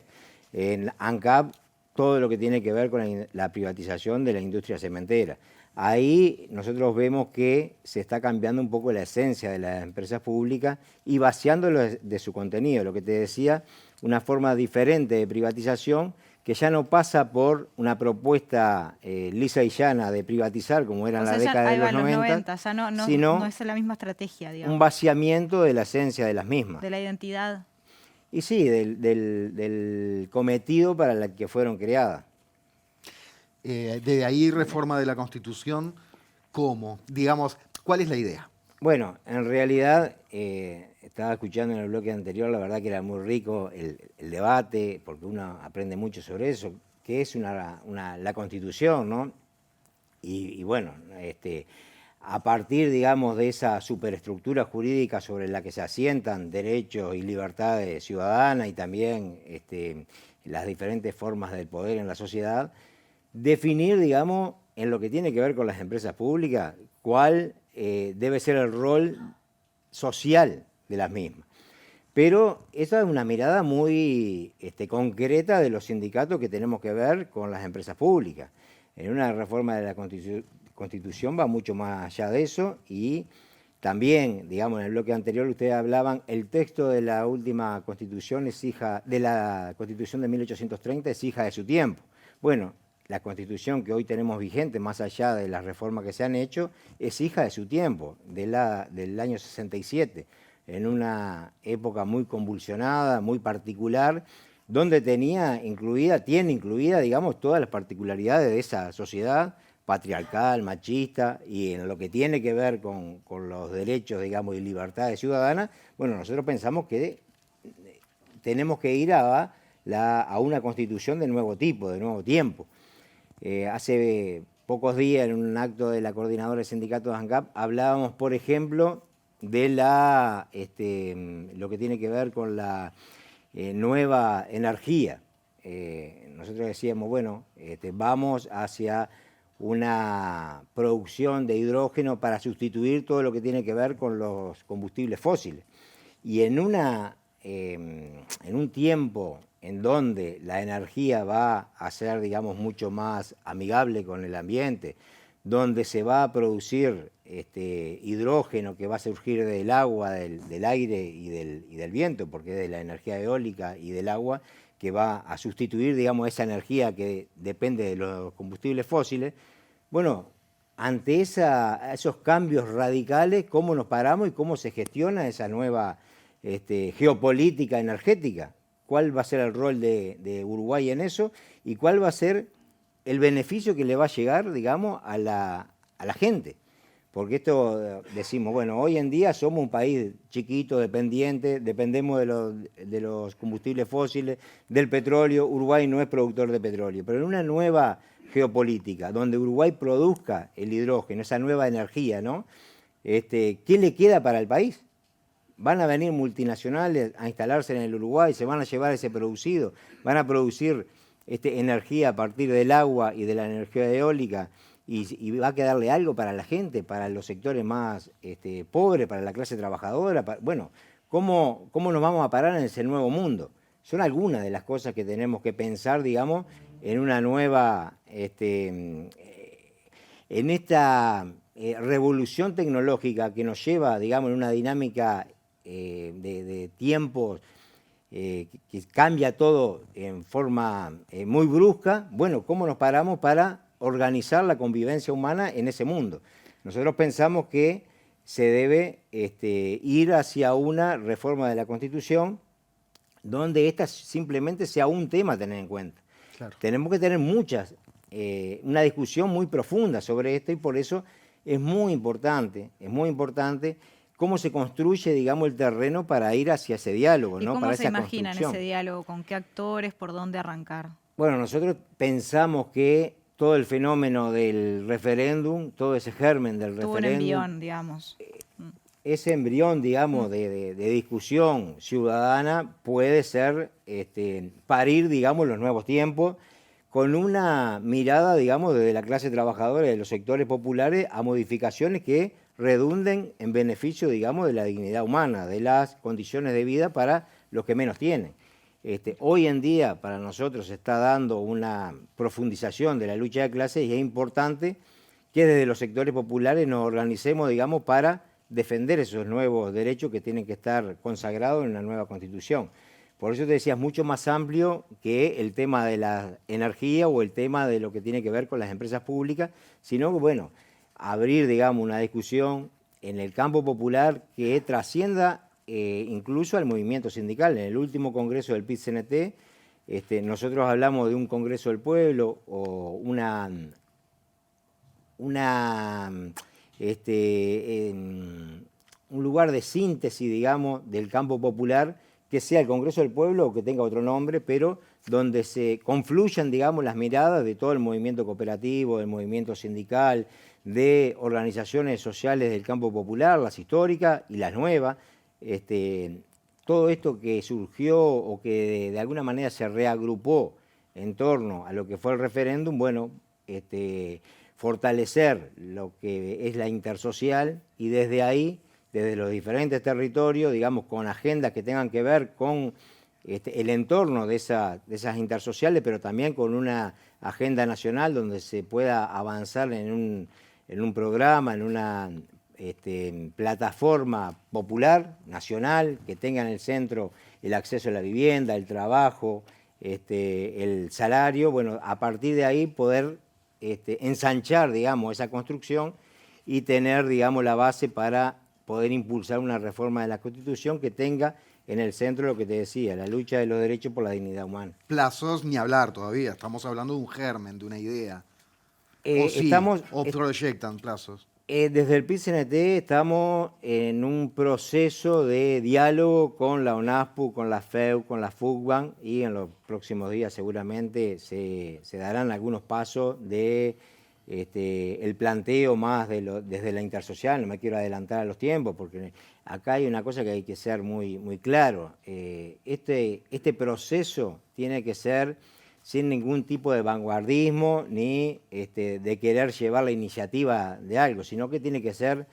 En ANCAP, todo lo que tiene que ver con la privatización de la industria cementera. Ahí nosotros vemos que se está cambiando un poco la esencia de las empresas públicas y vaciándolo de su contenido. Lo que te decía, una forma diferente de privatización que ya no pasa por una propuesta lisa y llana de privatizar, como era en la década de los 90, ya sino no es la misma estrategia, digamos. un vaciamiento de la esencia de las mismas. De la identidad. Y sí, del cometido para el que fueron creadas. De ahí reforma de la Constitución, ¿cómo? Digamos, ¿cuál es la idea? Bueno, en realidad, estaba escuchando en el bloque anterior, la verdad que era muy rico el debate, porque uno aprende mucho sobre eso, que es la Constitución, ¿no? Y bueno, a partir, digamos, de esa superestructura jurídica sobre la que se asientan derechos y libertades ciudadanas y también las diferentes formas del poder en la sociedad, definir, digamos, en lo que tiene que ver con las empresas públicas, cuál debe ser el rol social de las mismas. Pero esa es una mirada muy concreta de los sindicatos que tenemos que ver con las empresas públicas. En una reforma de la Constitución va mucho más allá de eso y también, digamos, en el bloque anterior ustedes hablaban, el texto de la última Constitución de la Constitución de 1830 es hija de su tiempo. Bueno, la Constitución que hoy tenemos vigente, más allá de las reformas que se han hecho, es hija de su tiempo, del año 67, en una época muy convulsionada, muy particular, donde tiene incluida, digamos, todas las particularidades de esa sociedad patriarcal, machista, y en lo que tiene que ver con los derechos, digamos, y libertades ciudadanas, bueno, nosotros pensamos que tenemos que ir a una Constitución de nuevo tipo, de nuevo tiempo. Hace pocos días, en un acto de la coordinadora de sindicatos de ANCAP, hablábamos, por ejemplo, de lo que tiene que ver con la nueva energía. Nosotros decíamos, bueno, vamos hacia una producción de hidrógeno para sustituir todo lo que tiene que ver con los combustibles fósiles. Y en un tiempo en donde la energía va a ser, digamos, mucho más amigable con el ambiente, donde se va a producir hidrógeno que va a surgir del agua, del aire y del viento, porque es de la energía eólica y del agua, que va a sustituir, digamos, esa energía que depende de los combustibles fósiles. Bueno, ante esos cambios radicales, ¿cómo nos paramos y cómo se gestiona esa nueva geopolítica energética? ¿Cuál va a ser el rol de Uruguay en eso? ¿Y cuál va a ser el beneficio que le va a llegar, digamos, a la gente? Porque esto decimos, bueno, hoy en día somos un país chiquito, dependiente, dependemos de los combustibles fósiles, del petróleo. Uruguay no es productor de petróleo, pero en una nueva geopolítica, donde Uruguay produzca el hidrógeno, esa nueva energía, ¿no? ¿Qué le queda para el país? Van a venir multinacionales a instalarse en el Uruguay, se van a llevar ese producido, van a producir energía a partir del agua y de la energía eólica, y va a quedarle algo para la gente, para los sectores más pobres, para la clase trabajadora. Bueno, ¿cómo nos vamos a parar en ese nuevo mundo? Son algunas de las cosas que tenemos que pensar, digamos, en una nueva, en esta revolución tecnológica que nos lleva, digamos, en una dinámica de tiempos que cambia todo en forma muy brusca. Bueno, ¿cómo nos paramos para organizar la convivencia humana en ese mundo? Nosotros pensamos que se debe ir hacia una reforma de la Constitución donde esta simplemente sea un tema a tener en cuenta. Claro. Tenemos que tener una discusión muy profunda sobre esto, y por eso es muy importante cómo se construye, digamos, el terreno para ir hacia ese diálogo, ¿Y ¿no? cómo para se esa imaginan construcción. ese diálogo? ¿Con qué actores? ¿Por dónde arrancar? Bueno, nosotros pensamos que todo el fenómeno del referéndum, todo ese germen del Tuvo referéndum, un embrión, digamos. ese embrión, digamos, de discusión ciudadana puede ser parir, digamos, los nuevos tiempos, con una mirada, digamos, desde la clase trabajadora y de los sectores populares a modificaciones que redunden en beneficio, digamos, de la dignidad humana, de las condiciones de vida para los que menos tienen. Hoy en día para nosotros se está dando una profundización de la lucha de clases, y es importante que desde los sectores populares nos organicemos, digamos, para defender esos nuevos derechos que tienen que estar consagrados en una nueva Constitución. Por eso te decía, es mucho más amplio que el tema de la energía o el tema de lo que tiene que ver con las empresas públicas, sino que, bueno, abrir, digamos, una discusión en el campo popular que trascienda incluso al movimiento sindical. En el último congreso del PIT-CNT, nosotros hablamos de un Congreso del Pueblo o un lugar de síntesis, digamos, del campo popular, que sea el Congreso del Pueblo o que tenga otro nombre, pero donde se confluyan, digamos, las miradas de todo el movimiento cooperativo, del movimiento sindical, de organizaciones sociales del campo popular, las históricas y las nuevas. Todo esto que surgió o que de alguna manera se reagrupó en torno a lo que fue el referéndum, bueno, fortalecer lo que es la intersocial, y desde ahí, desde los diferentes territorios, digamos, con agendas que tengan que ver con el entorno de esas intersociales, pero también con una agenda nacional donde se pueda avanzar en un programa, en una plataforma popular, nacional, que tenga en el centro el acceso a la vivienda, el trabajo, el salario. Bueno, a partir de ahí poder ensanchar, digamos, esa construcción y tener, digamos, la base para poder impulsar una reforma de la Constitución que tenga en el centro lo que te decía, la lucha de los derechos por la dignidad humana. Plazos ni hablar todavía, estamos hablando de un germen, de una idea. ¿O proyectan plazos? Desde el PIT-CNT estamos en un proceso de diálogo con la ONASPU, con la FEU, con la FUCBAN, y en los próximos días seguramente se darán algunos pasos de el planteo más desde la intersocial. No me quiero adelantar a los tiempos, porque acá hay una cosa que hay que ser muy, muy claro. Este proceso tiene que ser sin ningún tipo de vanguardismo ni de querer llevar la iniciativa de algo, sino que tiene que ser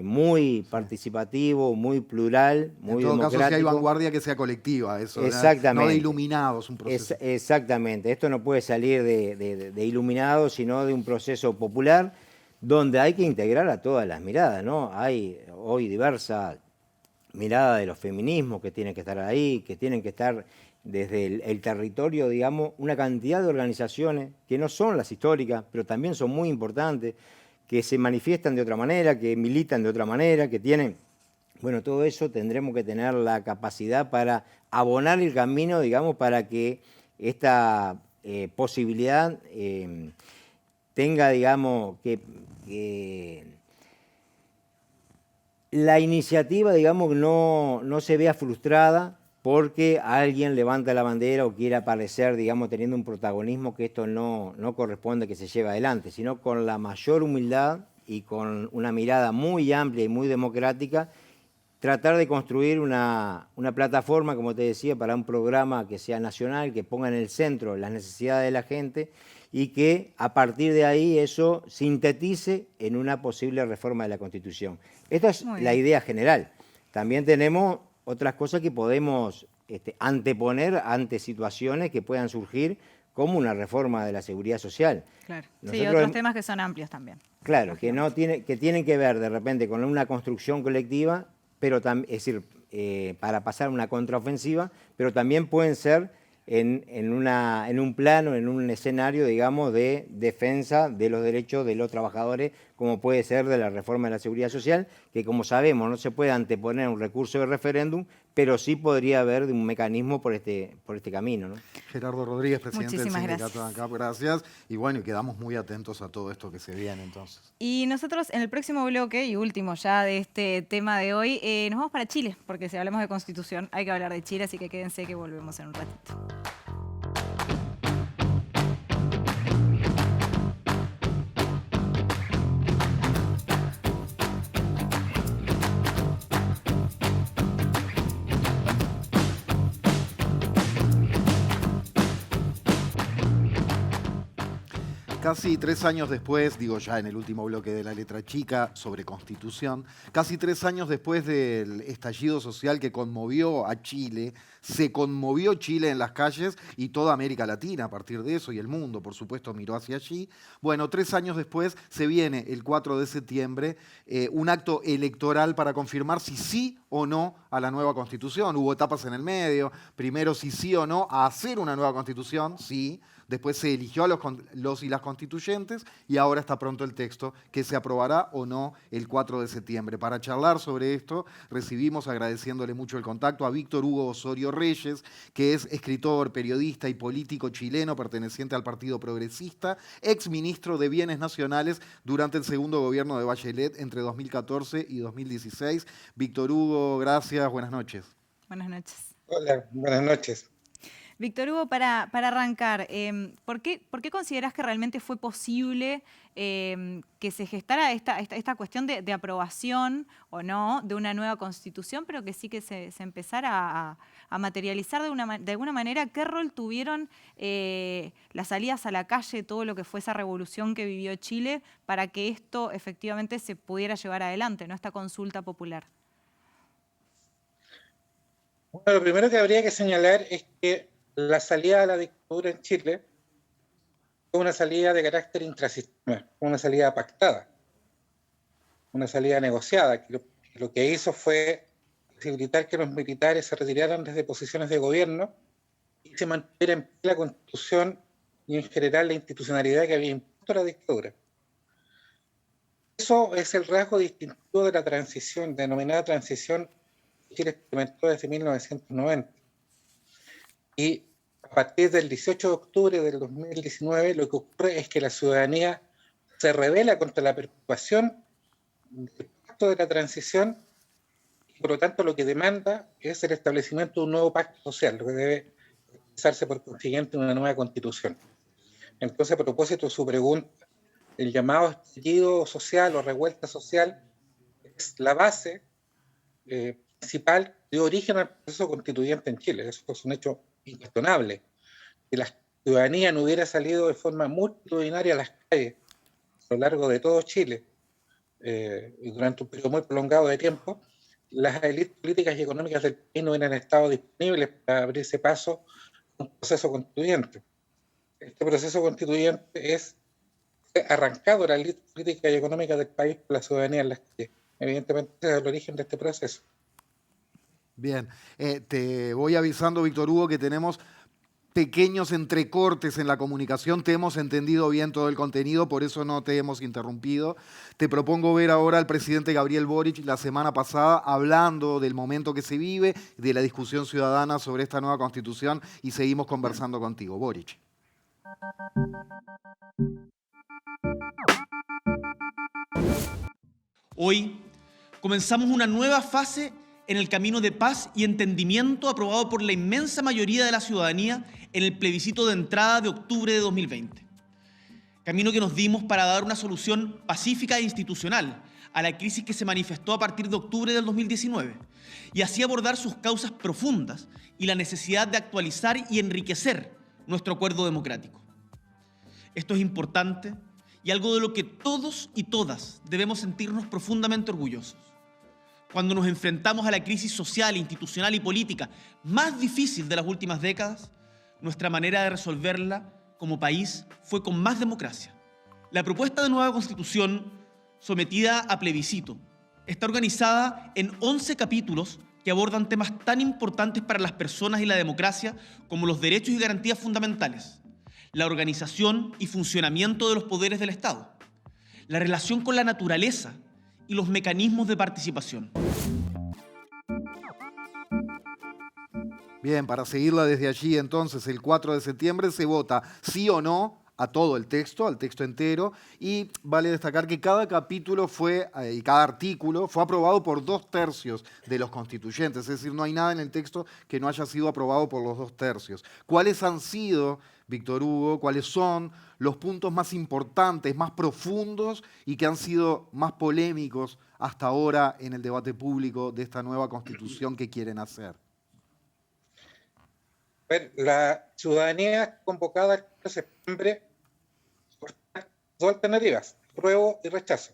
muy participativo, muy plural, muy democrático. En todo caso, si hay vanguardia, que sea colectiva, eso, exactamente. No de iluminados un proceso. Exactamente, esto no puede salir de iluminados, sino de un proceso popular donde hay que integrar a todas las miradas, ¿no? Hay hoy diversas miradas de los feminismos que tienen que estar ahí, que tienen que estar desde el territorio, digamos, una cantidad de organizaciones que no son las históricas, pero también son muy importantes, que se manifiestan de otra manera, que militan de otra manera, que tienen... Bueno, todo eso tendremos que tener la capacidad para abonar el camino, digamos, para que esta posibilidad tenga, digamos, que la iniciativa, digamos, no se vea frustrada porque alguien levanta la bandera o quiere aparecer, digamos, teniendo un protagonismo que esto no corresponde que se lleve adelante, sino con la mayor humildad y con una mirada muy amplia y muy democrática, tratar de construir una plataforma, como te decía, para un programa que sea nacional, que ponga en el centro las necesidades de la gente y que a partir de ahí eso sintetice en una posible reforma de la Constitución. Esta es la idea general. También tenemos otras cosas que podemos anteponer ante situaciones que puedan surgir, como una reforma de la seguridad social. Claro. Sí, otros temas que son amplios también. Claro, que tienen que ver de repente con una construcción colectiva, pero es decir, para pasar una contraofensiva, pero también pueden ser en un plano, en un escenario, digamos, de defensa de los derechos de los trabajadores, como puede ser de la reforma de la seguridad social, que como sabemos no se puede anteponer un recurso de referéndum, pero sí podría haber un mecanismo por este camino, ¿no? Gerardo Rodríguez, presidente Muchísimas del Sindicato de ANCAP, gracias. Y bueno, y quedamos muy atentos a todo esto que se viene entonces. Y nosotros en el próximo bloque, y último ya de este tema de hoy, nos vamos para Chile, porque si hablamos de Constitución hay que hablar de Chile, así que quédense que volvemos en un ratito. Casi 3 años después, digo ya en el último bloque de La Letra Chica sobre Constitución, casi 3 años después del estallido social que conmovió a Chile, se conmovió Chile en las calles y toda América Latina a partir de eso, y el mundo, por supuesto, miró hacia allí. Bueno, 3 años después se viene el 4 de septiembre un acto electoral para confirmar si sí o no a la nueva Constitución. Hubo etapas en el medio, primero si sí o no a hacer una nueva Constitución, sí. Después se eligió a los y las constituyentes y ahora está pronto el texto que se aprobará o no el 4 de septiembre. Para charlar sobre esto recibimos, agradeciéndole mucho el contacto, a Víctor Hugo Osorio Reyes, que es escritor, periodista y político chileno perteneciente al Partido Progresista, exministro de Bienes Nacionales durante el segundo gobierno de Bachelet entre 2014 y 2016. Víctor Hugo, gracias, buenas noches. Buenas noches. Hola, buenas noches. Víctor Hugo, para arrancar, ¿por qué considerás que realmente fue posible que se gestara esta cuestión de aprobación o no de una nueva Constitución, pero que sí que se empezara a materializar de alguna manera? ¿Qué rol tuvieron las salidas a la calle, todo lo que fue esa revolución que vivió Chile, para que esto efectivamente se pudiera llevar adelante, ¿no? Esta consulta popular? Bueno, lo primero que habría que señalar es que la salida a la dictadura en Chile fue una salida de carácter intrasistema, una salida pactada, una salida negociada, que lo que hizo fue posibilitar que los militares se retiraran desde posiciones de gobierno y se mantuviera en pie la Constitución y en general la institucionalidad que había impuesto la dictadura. Eso es el rasgo distintivo de la transición, denominada transición que Chile experimentó desde 1990. Y a partir del 18 de octubre del 2019, lo que ocurre es que la ciudadanía se rebela contra la preocupación del pacto de la transición y por lo tanto lo que demanda es el establecimiento de un nuevo pacto social, lo que debe realizarse por consiguiente una nueva constitución. Entonces, a propósito de su pregunta, el llamado estallido social o revuelta social es la base principal de origen al proceso constituyente en Chile. Eso es un hecho incuestionable. Si la ciudadanía no hubiera salido de forma multitudinaria a las calles a lo largo de todo Chile y durante un periodo muy prolongado de tiempo, las élites políticas y económicas del país no hubieran estado disponibles para abrirse paso a un proceso constituyente. Este proceso constituyente es arrancado de la élite política y económica del país por la ciudadanía en las calles. Evidentemente, ese es el origen de este proceso. Bien, te voy avisando, Víctor Hugo, que tenemos pequeños entrecortes en la comunicación. Te hemos entendido bien todo el contenido, por eso no te hemos interrumpido. Te propongo ver ahora al presidente Gabriel Boric la semana pasada hablando del momento que se vive, de la discusión ciudadana sobre esta nueva Constitución, y seguimos conversando contigo. Boric. Hoy comenzamos una nueva fase en el camino de paz y entendimiento aprobado por la inmensa mayoría de la ciudadanía en el plebiscito de entrada de octubre de 2020. Camino que nos dimos para dar una solución pacífica e institucional a la crisis que se manifestó a partir de octubre del 2019 y así abordar sus causas profundas y la necesidad de actualizar y enriquecer nuestro acuerdo democrático. Esto es importante y algo de lo que todos y todas debemos sentirnos profundamente orgullosos. Cuando nos enfrentamos a la crisis social, institucional y política más difícil de las últimas décadas, nuestra manera de resolverla como país fue con más democracia. La propuesta de nueva Constitución, sometida a plebiscito, está organizada en 11 capítulos que abordan temas tan importantes para las personas y la democracia como los derechos y garantías fundamentales, la organización y funcionamiento de los poderes del Estado, la relación con la naturaleza y los mecanismos de participación. Bien, para seguirla desde allí, entonces, el 4 de septiembre se vota sí o no a todo el texto, al texto entero, y vale destacar que cada capítulo y cada artículo fue aprobado por 2/3 de los constituyentes, es decir, no hay nada en el texto que no haya sido aprobado por los 2/3. ¿Cuáles han sido, Víctor Hugo, cuáles son los puntos más importantes, más profundos y que han sido más polémicos hasta ahora en el debate público de esta nueva constitución que quieren hacer? La ciudadanía convocada el 4 de septiembre por dos alternativas, apruebo y rechazo.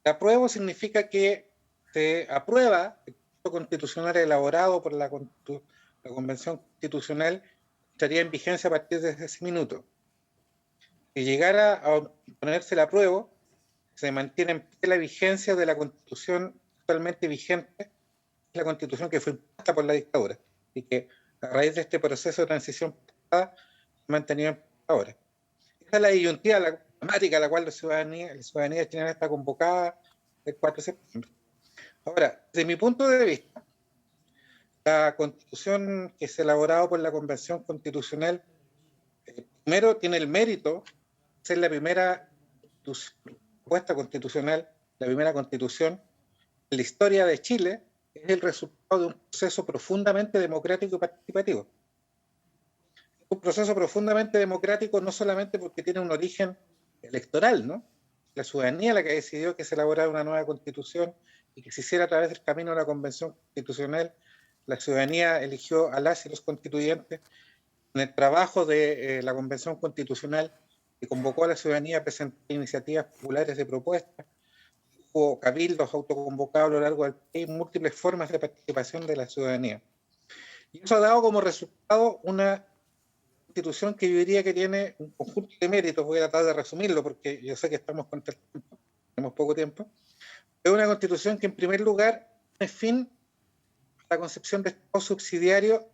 El apruebo significa que se aprueba el texto constitucional elaborado por la Convención Constitucional, estaría en vigencia a partir de ese minuto. Si llegara a ponerse el apruebo, se mantiene en pie la vigencia de la Constitución actualmente vigente, la Constitución que fue impuesta por la dictadura y que a raíz de este proceso de transición se ha mantenido en pie ahora. Esta es la disyuntiva, la temática a la cual la ciudadanía chilena está convocada el 4 de septiembre. Ahora, desde mi punto de vista, la Constitución que se ha elaborado por la Convención Constitucional, primero tiene el mérito de ser la primera propuesta constitucional, la primera constitución en la historia de Chile, es el resultado de un proceso profundamente democrático y participativo. Un proceso profundamente democrático no solamente porque tiene un origen electoral, ¿no? La ciudadanía la que decidió que se elaborara una nueva constitución y que se hiciera a través del camino de la Convención Constitucional. La ciudadanía eligió a las y los constituyentes en el trabajo de la Convención Constitucional que convocó a la ciudadanía a presentar iniciativas populares de propuestas. Hubo cabildos autoconvocados a lo largo del país, múltiples formas de participación de la ciudadanía. Y eso ha dado como resultado una constitución que yo diría que tiene un conjunto de méritos. Voy a tratar de resumirlo porque yo sé que estamos contra el tiempo, tenemos poco tiempo. Es una constitución que en primer lugar pone fin a la concepción de Estado subsidiario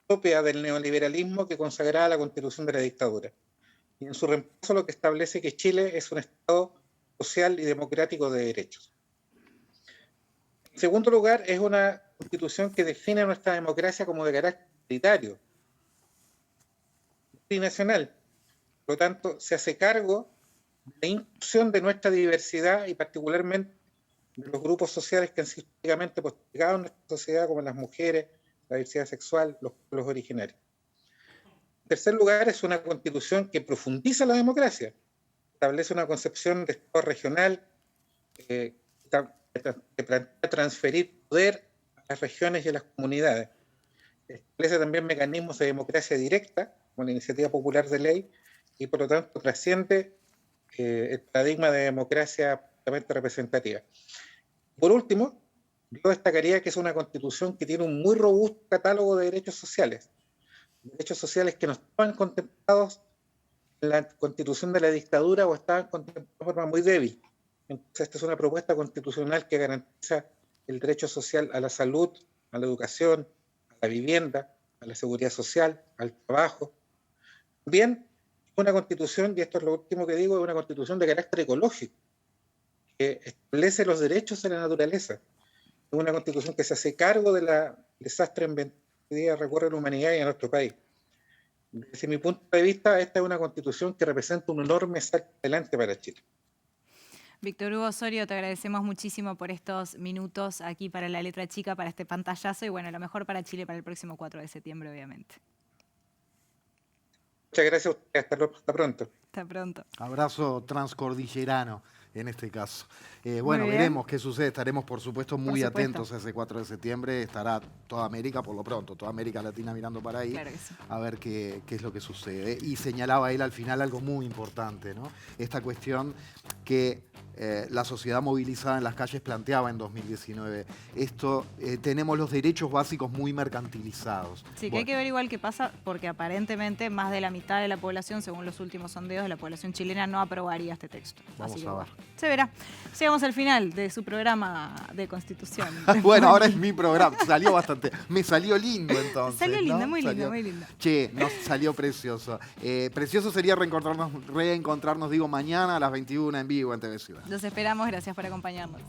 propia del neoliberalismo que consagraba la Constitución de la dictadura. Y en su reemplazo lo que establece que Chile es un Estado social y democrático de derechos. En segundo lugar, es una constitución que define nuestra democracia como de carácter paritario y nacional. Por lo tanto, se hace cargo de la inclusión de nuestra diversidad y particularmente de los grupos sociales que han sido históricamente postergados en nuestra sociedad, como las mujeres, la diversidad sexual, los pueblos originarios. En tercer lugar, es una constitución que profundiza la democracia. Establece una concepción de Estado regional que plantea transferir poder a las regiones y a las comunidades. Establece también mecanismos de democracia directa, como la iniciativa popular de ley, y por lo tanto trasciende el paradigma de democracia representativa. Por último, yo destacaría que es una constitución que tiene un muy robusto catálogo de derechos sociales que no estaban contemplados en la constitución de la dictadura o estaban contemplados de forma muy débil. Entonces, esta es una propuesta constitucional que garantiza el derecho social a la salud, a la educación, a la vivienda, a la seguridad social, al trabajo. También una constitución, y esto es lo último que digo, es una constitución de carácter ecológico, que establece los derechos de la naturaleza. Es una constitución que se hace cargo del desastre ambiental que hoy día recorre la humanidad y a nuestro país. Desde mi punto de vista, esta es una constitución que representa un enorme salto adelante para Chile. Víctor Hugo Osorio, te agradecemos muchísimo por estos minutos aquí para La Letra Chica, para este pantallazo y bueno, lo mejor para Chile para el próximo 4 de septiembre, obviamente. Muchas gracias a ustedes. Hasta pronto. Hasta pronto. Abrazo transcordillerano en este caso. Bueno, bien. veremos qué sucede. Estaremos, por supuesto, muy atentos a ese 4 de septiembre. Estará toda América, por lo pronto, toda América Latina mirando para ahí, Claro que sí. a ver qué es lo que sucede. Y señalaba él al final algo muy importante, ¿no? Esta cuestión que la sociedad movilizada en las calles planteaba en 2019. Tenemos los derechos básicos muy mercantilizados. Sí, que hay que ver igual qué pasa, porque aparentemente más de la mitad de la población, según los últimos sondeos de la población chilena, no aprobaría este texto. Vamos Así a que, ver. se verá. Llegamos al final de su programa de Constitución. Bueno, ahora es mi programa. Salió bastante. Me salió lindo entonces. Salió lindo, ¿no? muy lindo, Salió- muy lindo. Che, nos salió precioso. Precioso sería reencontrarnos, digo, mañana a las 21 en vivo en TV Ciudad. Los esperamos, gracias por acompañarnos.